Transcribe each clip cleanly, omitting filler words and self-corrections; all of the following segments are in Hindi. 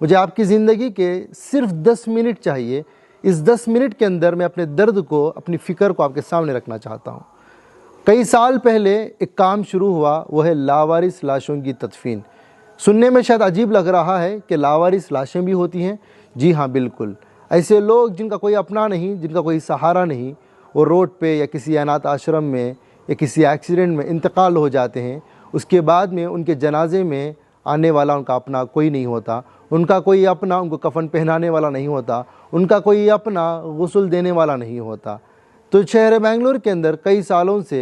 मुझे आपकी ज़िंदगी के सिर्फ 10 मिनट चाहिए। इस 10 मिनट के अंदर मैं अपने दर्द को, अपनी फ़िक्र को आपके सामने रखना चाहता हूँ। कई साल पहले एक काम शुरू हुआ, वो है लावारिस लाशों की तदफीन। सुनने में शायद अजीब लग रहा है कि लावारिस लाशें भी होती हैं। जी हाँ, बिल्कुल। ऐसे लोग जिनका कोई अपना नहीं, जिनका कोई सहारा नहीं, वो रोड पे या किसी अनाथ आश्रम में या किसी एक्सीडेंट में इंतकाल हो जाते हैं। उसके बाद में उनके जनाजे में आने वाला उनका अपना कोई नहीं होता, उनका कोई अपना उनको कफन पहनाने वाला नहीं होता, उनका कोई अपना गुस्ल देने वाला नहीं होता। तो शहर बेंगलुरु के अंदर कई सालों से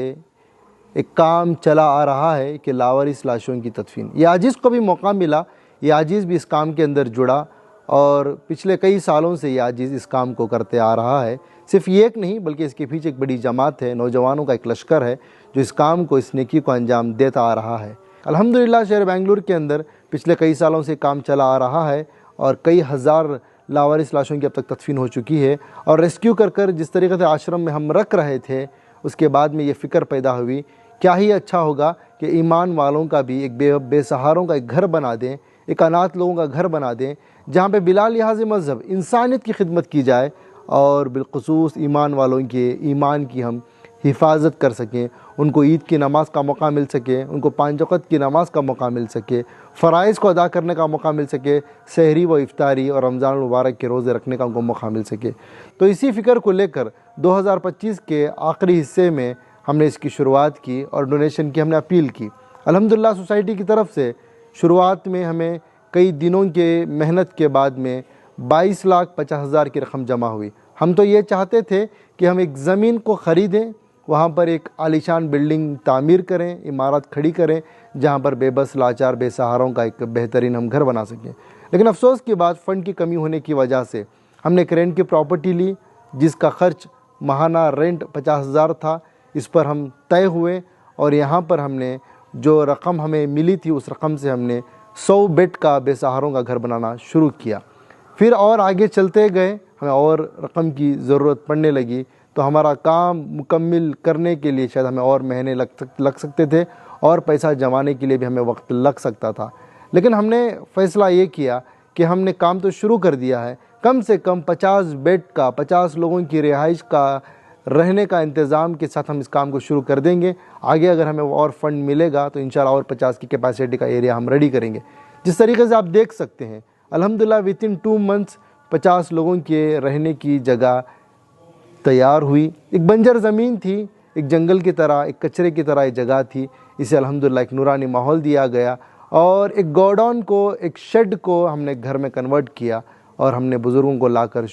एक काम चला आ रहा है कि लावारिस लाशों की तदफीन। ये आजीज़ को भी मौका मिला, ये आजीज़ भी इस काम के अंदर जुड़ा और पिछले कई सालों से ये आजीज़ इस काम को करते आ रहा है। सिर्फ ये एक नहीं, बल्कि इसके पीछे एक बड़ी जमात है, नौजवानों का एक लश्कर है जो इस काम को, इस नेकी को अंजाम देता आ रहा है। अल्हम्दुलिल्लाह शहर बेंगलुरु के अंदर पिछले कई सालों से काम चला आ रहा है और कई हज़ार लावारिस लाशों की अब तक तदफीन हो चुकी है। और रेस्क्यू कर जिस तरीके से आश्रम में हम रख रहे थे, उसके बाद में ये फ़िक्र पैदा हुई, क्या ही अच्छा होगा कि ईमान वालों का भी एक बेसहारों का एक घर बना दें, एक अनाथ लोगों का घर बना दें, जहाँ पे बिला लिहाज मज़हब इंसानियत की खिदमत की जाए और बिलखुसूस ईमान वालों के ईमान की हम हिफाजत कर सकें, उनको ईद की नमाज़ का मौका मिल सके, उनको 5 वक़्त की नमाज़ का मौका मिल सके, फ़राइज़ को अदा करने का मौका मिल सके, सहरी व इफ्तारी और रमज़ान मुबारक के रोज़े रखने का उनको मौका मिल सके। तो इसी फ़िक्र को लेकर 2025 के आखिरी हिस्से में हमने इसकी शुरुआत की और डोनेशन की हमने अपील की। अल्हम्दुलिल्लाह सोसाइटी की तरफ से शुरुआत में हमें कई दिनों के मेहनत के बाद में 22,50,000 की रकम जमा हुई। हम तो ये चाहते थे कि हम एक ज़मीन को ख़रीदें, वहाँ पर एक आलीशान बिल्डिंग तामीर करें, इमारत खड़ी करें, जहाँ पर बेबस लाचार बेसहारों का एक बेहतरीन हम घर बना सकें। लेकिन अफसोस की बात, फ़ंड की कमी होने की वजह से हमने एक रेंट की प्रॉपर्टी ली जिसका ख़र्च माहाना रेंट 50,000 था। इस पर हम तय हुए और यहाँ पर हमने जो रकम हमें मिली थी उस रकम से हमने 100 बेड का बेसहारों का घर बनाना शुरू किया। फिर और आगे चलते गए, हमें और रकम की ज़रूरत पड़ने लगी, तो हमारा काम मुकम्मिल करने के लिए शायद हमें और महीने लग सकते थे और पैसा जमाने के लिए भी हमें वक्त लग सकता था। लेकिन हमने फ़ैसला ये किया कि हमने काम तो शुरू कर दिया है, कम से कम 50 बेड का, 50 लोगों की रिहाइश का, रहने का इंतज़ाम के साथ हम इस काम को शुरू कर देंगे। आगे अगर हमें और फंड मिलेगा तो इंशाल्लाह और 50 की कैपेसिटी का एरिया हम रेडी करेंगे। जिस तरीके से आप देख सकते हैं, अल्हम्दुलिल्लाह वितिन 2 मंथ्स 50 लोगों के रहने की जगह तैयार हुई। एक बंजर ज़मीन थी, एक जंगल की तरह, एक कचरे की तरह एक जगह थी। इसे अल्हम्दुलिल्लाह एक नूरानी माहौल दिया गया और एक गोडाउन को, एक शेड को हमने घर में कन्वर्ट किया और हमने बुज़ुर्गों को लाकर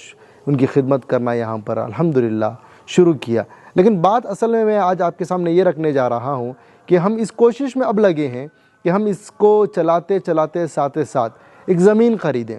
उनकी खिदमत करना यहाँ पर अल्हम्दुलिल्लाह शुरू किया। लेकिन बात असल में मैं आज आपके सामने ये रखने जा रहा हूँ कि हम इस कोशिश में अब लगे हैं कि हम इसको चलाते चलाते साथ साथ एक ज़मीन ख़रीदें।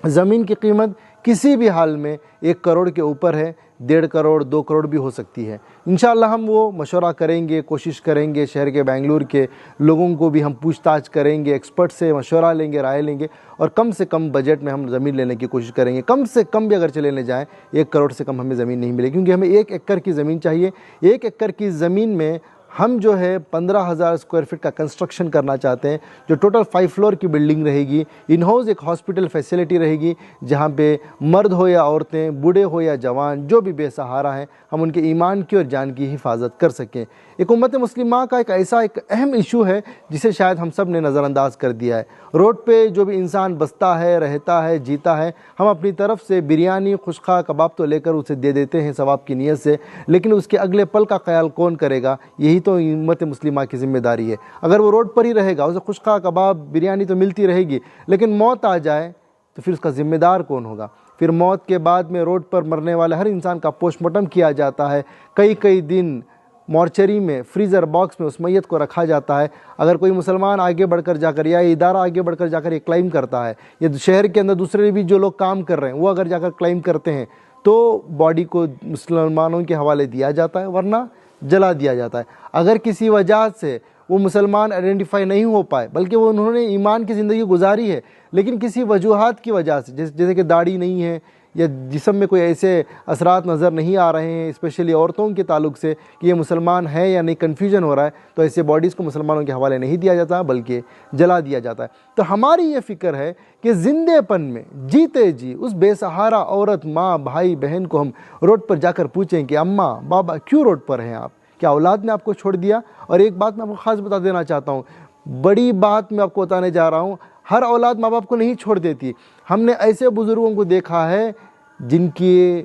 ज़मीन की कीमत किसी भी हाल में 1 करोड़ के ऊपर है, 1.5 करोड़ 2 करोड़ भी हो सकती है। इंशाअल्लाह हम वो मशवरा करेंगे, कोशिश करेंगे, शहर के बेंगलुरु के लोगों को भी हम पूछताछ करेंगे, एक्सपर्ट से मशवरा लेंगे, राय लेंगे और कम से कम बजट में हम ज़मीन लेने की कोशिश करेंगे। कम से कम भी अगर चले लेने जाएँ 1 करोड़ से कम हमें ज़मीन नहीं मिलेगी, क्योंकि हमें 1 एकड़ की ज़मीन चाहिए। 1 एकड़ की ज़मीन में हम जो है 15,000 स्क्वायर फीट का कंस्ट्रक्शन करना चाहते हैं, जो टोटल 5 फ्लोर की बिल्डिंग रहेगी। इन हाउस एक हॉस्पिटल फैसिलिटी रहेगी, जहाँ पे मर्द हो या औरतें, बूढ़े हो या जवान, जो भी बेसहारा हैं, हम उनके ईमान की और जान की हिफाजत कर सकें। एक उम्मत मुस्लिमा का एक ऐसा एक अहम इशू है जिसे शायद हम सब ने नज़रअंदाज कर दिया है। रोड पे जो भी इंसान बसता है, रहता है, जीता है, हम अपनी तरफ से बिरयानी, खुशखा, कबाब तो लेकर उसे दे देते हैं सवाब की नीयत से, लेकिन उसके अगले पल का ख्याल कौन करेगा? यही तो उम्मत मुस्लिमा की ज़िम्मेदारी है। अगर वो रोड पर ही रहेगा, उसे खुशखा, कबाब, बिरयानी तो मिलती रहेगी, लेकिन मौत आ जाए तो फिर उसका ज़िम्मेदार कौन होगा? फिर मौत के बाद में रोड पर मरने वाले हर इंसान का पोस्टमार्टम किया जाता है, कई दिन मॉर्चरी में, फ्रीज़र बॉक्स में उस मैयत को रखा जाता है। अगर कोई मुसलमान आगे बढ़कर जाकर या इदारा आगे बढ़कर जाकर ये क्लेम करता है, या शहर के अंदर दूसरे भी जो लोग काम कर रहे हैं वो अगर जाकर क्लेम करते हैं, तो बॉडी को मुसलमानों के हवाले दिया जाता है, वरना जला दिया जाता है। अगर किसी वजह से वो मुसलमान आइडेंटिफाई नहीं हो पाए, बल्कि वो उन्होंने ईमान की ज़िंदगी गुजारी है, लेकिन किसी वजूहात की वजह से, जैसे कि दाढ़ी नहीं है या जिस्म में कोई ऐसे असरात नज़र नहीं आ रहे हैं, स्पेशली औरतों के ताल्लुक से कि ये मुसलमान है या नहीं, कन्फ्यूजन हो रहा है, तो ऐसे बॉडीज़ को मुसलमानों के हवाले नहीं दिया जाता बल्कि जला दिया जाता है। तो हमारी ये फ़िक्र है कि ज़िंदेपन में जीते जी उस बेसहारा औरत, माँ, भाई, बहन को हम रोड पर जाकर पूछें कि अम्मा, बाबा, क्यों रोड पर हैं आप? क्या औलाद ने आपको छोड़ दिया? और एक बात मैं आपको ख़ास बता देना चाहता हूँ, बड़ी बात मैं आपको बताने जा रहा हूँ, हर औलाद माँ बाप को नहीं छोड़ देती। हमने ऐसे बुज़ुर्गों को देखा है जिनके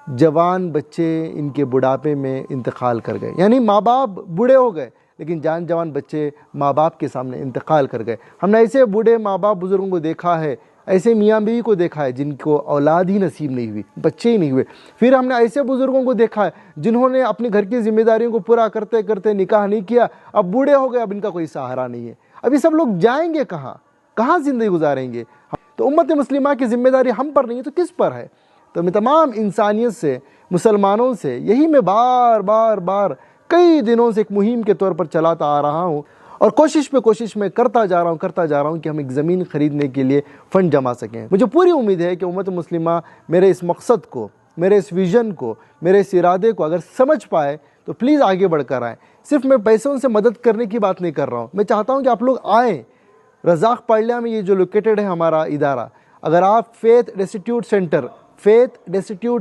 जवान बच्चे इनके बुढ़ापे में इंतकाल कर गए, यानी माँ बाप बूढ़े हो गए लेकिन जवान बच्चे माँ बाप के सामने इंतकाल कर गए। हमने ऐसे बूढ़े माँ बाप बुज़ुर्गों को देखा है, ऐसे मियाँ बीवी को देखा है जिनको औलाद ही नसीब नहीं हुई, बच्चे ही नहीं हुए। फिर हमने ऐसे बुज़ुर्गों को देखा है जिन्होंने अपने घर की जिम्मेदारियों को पूरा करते करते निकाह नहीं किया, अब बूढ़े हो गए, अब इनका कोई सहारा नहीं है। अब ये सब लोग जाएंगे कहाँ, कहाँ ज़िंदगी गुजारेंगे? तो उम्मत मुस्लिमा की जिम्मेदारी हम पर नहीं है तो किस पर है? तो मैं तमाम इंसानियत से, मुसलमानों से यही मैं बार बार बार कई दिनों से एक मुहिम के तौर पर चलाता आ रहा हूँ और कोशिश मैं करता जा रहा हूँ कि हम एक ज़मीन ख़रीदने के लिए फ़ंड जमा सकें। मुझे पूरी उम्मीद है कि उम्मत मुस्लिमा मेरे इस मकसद को, मेरे इस विज़न को, मेरे इस इरादे को अगर समझ पाए तो प्लीज़ आगे बढ़कर आएँ। सिर्फ मैं पैसों से मदद करने की बात नहीं कर रहा हूँ, मैं चाहता हूँ कि आप लोग आएँ। रज़ाक पार्लिया में ये जो लोकेटेड है हमारा इदारा, अगर आप फेथ डेस्टिट्यूट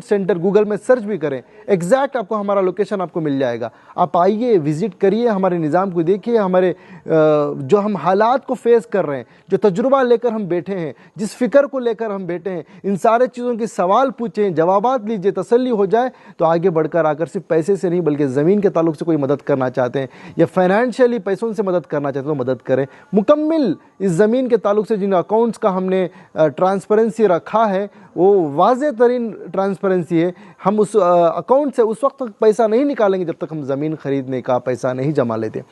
सेंटर गूगल में सर्च भी करें, एग्जैक्ट आपको हमारा लोकेशन आपको मिल जाएगा। आप आइए, विज़िट करिए, हमारे निज़ाम को देखिए, हमारे जो हम हालात को फेस कर रहे हैं, जो तजुर्बा लेकर हम बैठे हैं, जिस फ़िक्र को लेकर हम बैठे हैं, इन सारे चीज़ों के सवाल पूछें, जवाबात लीजिए, तसल्ली हो जाए तो आगे बढ़कर आकर सिर्फ पैसे से नहीं बल्कि ज़मीन के ताल्लुक से कोई मदद करना चाहते हैं या फाइनेंशियली पैसों से मदद करना चाहते हैं तो मदद करें। मुकम्मिल इस ज़मीन के ताल्लुक से जिन अकाउंट्स का हमने ट्रांसपेरेंसी रखा है वो वाज़े तरीन ट्रांसपेरेंसी है। हम उस अकाउंट से उस वक्त तक पैसा नहीं निकालेंगे जब तक हम ज़मीन ख़रीदने का पैसा नहीं जमा लेते।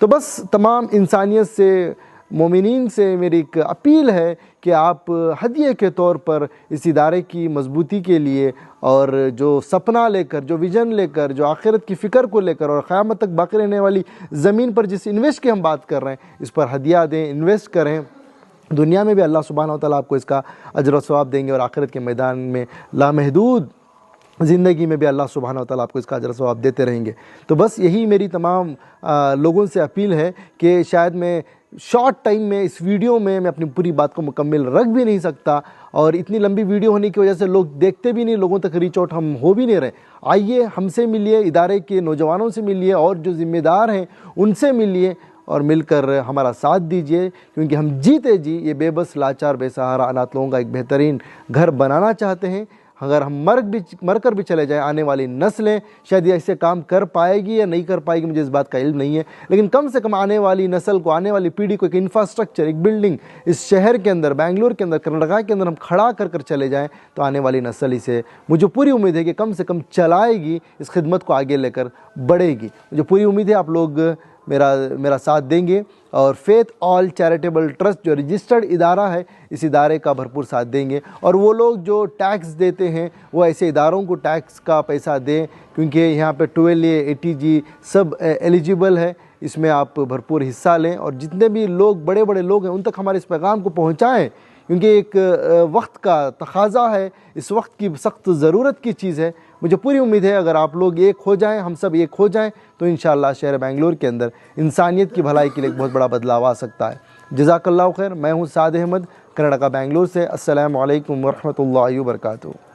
तो बस तमाम इंसानियत से, मोमिनीन से मेरी एक अपील है कि आप हदिये के तौर पर इस इदारे की मजबूती के लिए और जो सपना लेकर, जो विज़न लेकर, जो आखिरत की फ़िक्र को लेकर और क़यामत तक बाकी रहने वाली ज़मीन पर जिस इन्वेस्ट की हम बात कर रहे हैं इस पर हदिया दें, इन्वेस्ट करें। दुनिया में भी अल्लाह सुब्हानहू व तआला आपको इसका अजर व सवाब देंगे और आखिरत के मैदान में लामहदूद ज़िंदगी में भी अल्लाह सुब्हानहू व तआला आपको इसका अजर सवाब देते रहेंगे। तो बस यही मेरी तमाम लोगों से अपील है कि शायद मैं शॉर्ट टाइम में इस वीडियो में मैं अपनी पूरी बात को मुकम्मल रख भी नहीं सकता और इतनी लंबी वीडियो होने की वजह से लोग देखते भी नहीं, लोगों तक रीच आउट हम हो भी नहीं रहे। आइए, हमसे मिलिए, इदारे के नौजवानों से मिलिए और जो ज़िम्मेदार हैं उनसे मिलिए और मिलकर हमारा साथ दीजिए, क्योंकि हम जीते जी ये बेबस, लाचार, बेसहारा अनाथ लोगों का एक बेहतरीन घर बनाना चाहते हैं। अगर हम मर कर भी चले जाएं, आने वाली नस्लें शायद ऐसे काम कर पाएगी या नहीं कर पाएगी, मुझे इस बात का इल्म नहीं है, लेकिन कम से कम आने वाली नस्ल को, आने वाली पीढ़ी को एक इंफ्रास्ट्रक्चर, एक बिल्डिंग इस शहर के अंदर, बेंगलुरु के अंदर, कर्नाटका के अंदर हम खड़ा कर चले जाएं तो आने वाली नस्ल इसे, मुझे पूरी उम्मीद है कि कम से कम चलाएगी, इस खिदमत को आगे लेकर बढ़ेगी। मुझे पूरी उम्मीद है आप लोग मेरा साथ देंगे और फेथ ऑल चैरिटेबल ट्रस्ट जो रजिस्टर्ड इदारा है इस इदारे का भरपूर साथ देंगे और वो लोग जो टैक्स देते हैं वो ऐसे इदारों को टैक्स का पैसा दें, क्योंकि यहाँ पे 12A ATG सब एलिजिबल है। इसमें आप भरपूर हिस्सा लें और जितने भी लोग, बड़े बड़े लोग हैं, उन तक हमारे इस पैगाम को पहुँचाएँ, क्योंकि एक वक्त का तकाजा है, इस वक्त की सख्त ज़रूरत की चीज़ है। मुझे पूरी उम्मीद है अगर आप लोग एक हो जाएं, हम सब एक हो जाएं तो इंशाअल्लाह शहर बेंगलुरु के अंदर इंसानियत की भलाई के लिए एक बहुत बड़ा बदलाव आ सकता है। जज़ाकल्लाहु खैर। मैं हूँ साद अहमद, कर्नाटका बेंगलुरु से। अस्सलामु अलैकुम वरहमतुल्लाहि वबरकातुहू।